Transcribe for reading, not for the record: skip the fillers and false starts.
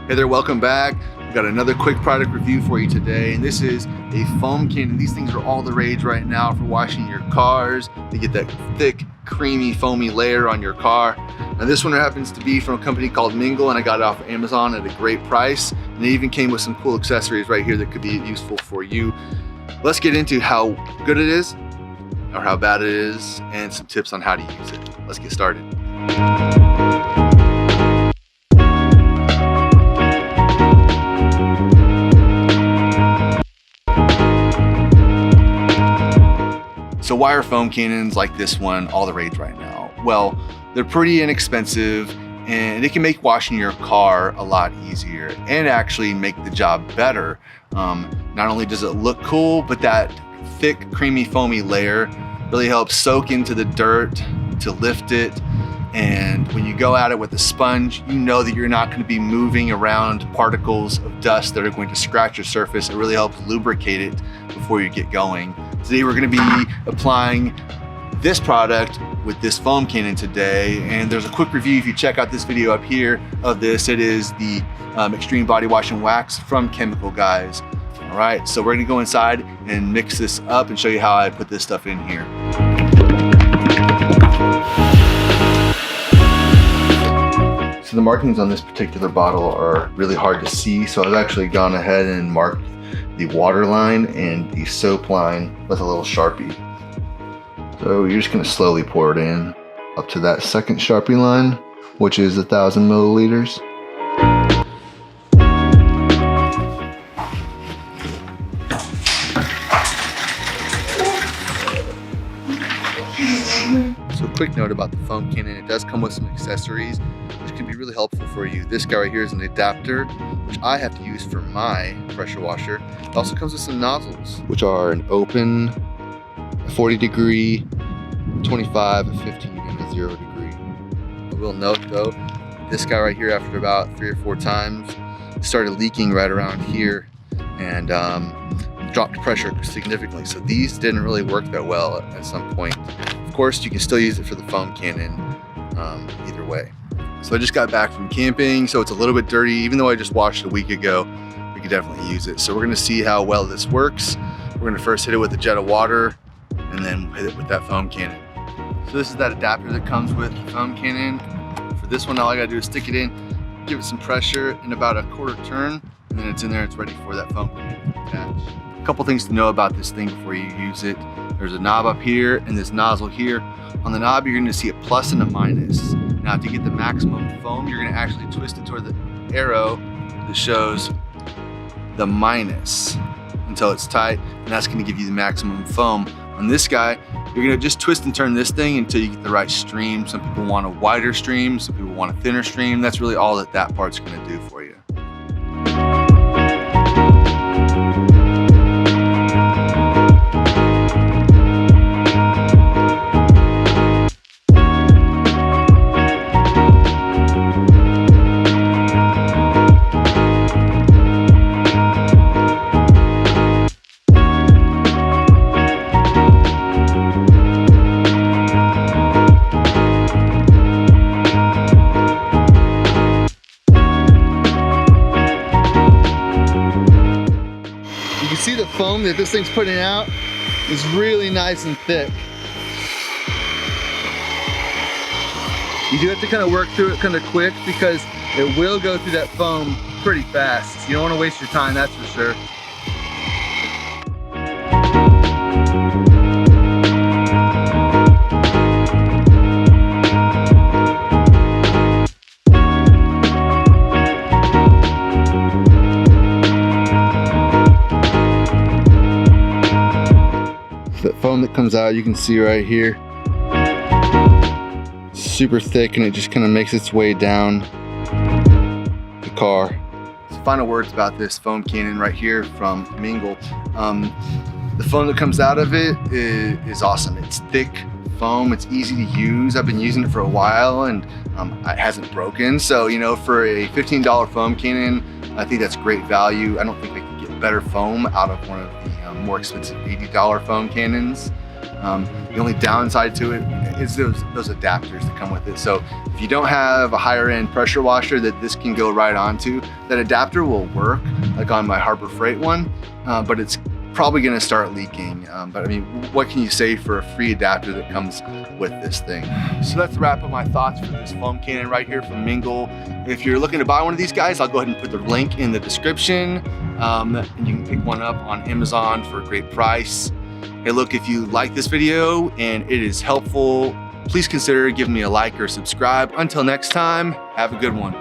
Hey there, welcome back. We've got another quick product review for you today, and this is a foam cannon. These things are all the rage right now for washing your cars. They get that thick, creamy, foamy layer on your car. Now this one happens to be from a company called Mingle, and I got it off of Amazon at a great price. And it even came with some cool accessories right here that could be useful for you. Let's get into how good it is, or how bad it is, and some tips on how to use it. Let's get started. So why are foam cannons like this one all the rage right now? Well, they're pretty inexpensive and it can make washing your car a lot easier and actually make the job better. Not only does it look cool, but that thick, creamy, foamy layer really helps soak into the dirt to lift it. And when you go at it with a sponge, you know that you're not going to be moving around particles of dust that are going to scratch your surface. It really helps lubricate it before you get going. Today we're going to be applying this product with this foam cannon today, and there's a quick review if you check out this video up here of this. It is the Extreme Body Wash and Wax from Chemical Guys. All right, so we're going to go inside and mix this up and show you how I put this stuff in here. So the markings on this particular bottle are really hard to see, so I've actually gone ahead and marked the water line and the soap line with a little Sharpie. So you're just going to slowly pour it in up to that second Sharpie line, which is 1,000 milliliters. So a quick note about the foam cannon, it does come with some accessories which can be really helpful for you. This guy right here is an adapter, which I have to use for my pressure washer. It also comes with some nozzles, which are an open, a 40 degree, 25, a 15, and a 0 degree. I will note though, this guy right here, after about 3 or 4 times, started leaking right around here and dropped pressure significantly. So these didn't really work that well at some point. Of course, you can still use it for the foam cannon either way. So I just got back from camping, so it's a little bit dirty. Even though I just washed a week ago, we could definitely use it. So we're gonna see how well this works. We're gonna first hit it with a jet of water and then hit it with that foam cannon. So this is that adapter that comes with the foam cannon. For this one, all I gotta do is stick it in, give it some pressure in about a quarter turn, and then it's in there, it's ready for that foam cannon to attach. A couple things to know about this thing before you use it. There's a knob up here and this nozzle here. On the knob, you're gonna see a plus and a minus. Now to get the maximum foam, you're gonna actually twist it toward the arrow that shows the minus until it's tight, and that's gonna give you the maximum foam. On this guy, you're gonna just twist and turn this thing until you get the right stream. Some people want a wider stream, some people want a thinner stream. That's really all that part's gonna do for you. See the foam that this thing's putting out is really nice and thick. You do have to kind of work through it kind of quick because it will go through that foam pretty fast. You don't want to waste your time, that's for sure. That foam that comes out, you can see right here, super thick, and it just kind of makes its way down the car. So final words about this foam cannon right here from Mingle. The foam that comes out of it is awesome. It's thick foam, it's easy to use. I've been using it for a while and it hasn't broken. So, you know, for a $15 foam cannon, I think that's great value. I don't think they can get better foam out of one of the more expensive $80 foam cannons. The only downside to it is those adapters that come with it. So if you don't have a higher end pressure washer that this can go right onto, that adapter will work, like on my Harbor Freight one, but it's probably gonna start leaking. But I mean, what can you say for a free adapter that comes with this thing? So that's the wrap up my thoughts for this foam cannon right here from Mingle. If you're looking to buy one of these guys, I'll go ahead and put the link in the description. And you can pick one up on Amazon for a great price. Hey, look, if you like this video and it is helpful, please consider giving me a like or subscribe. Until next time, have a good one.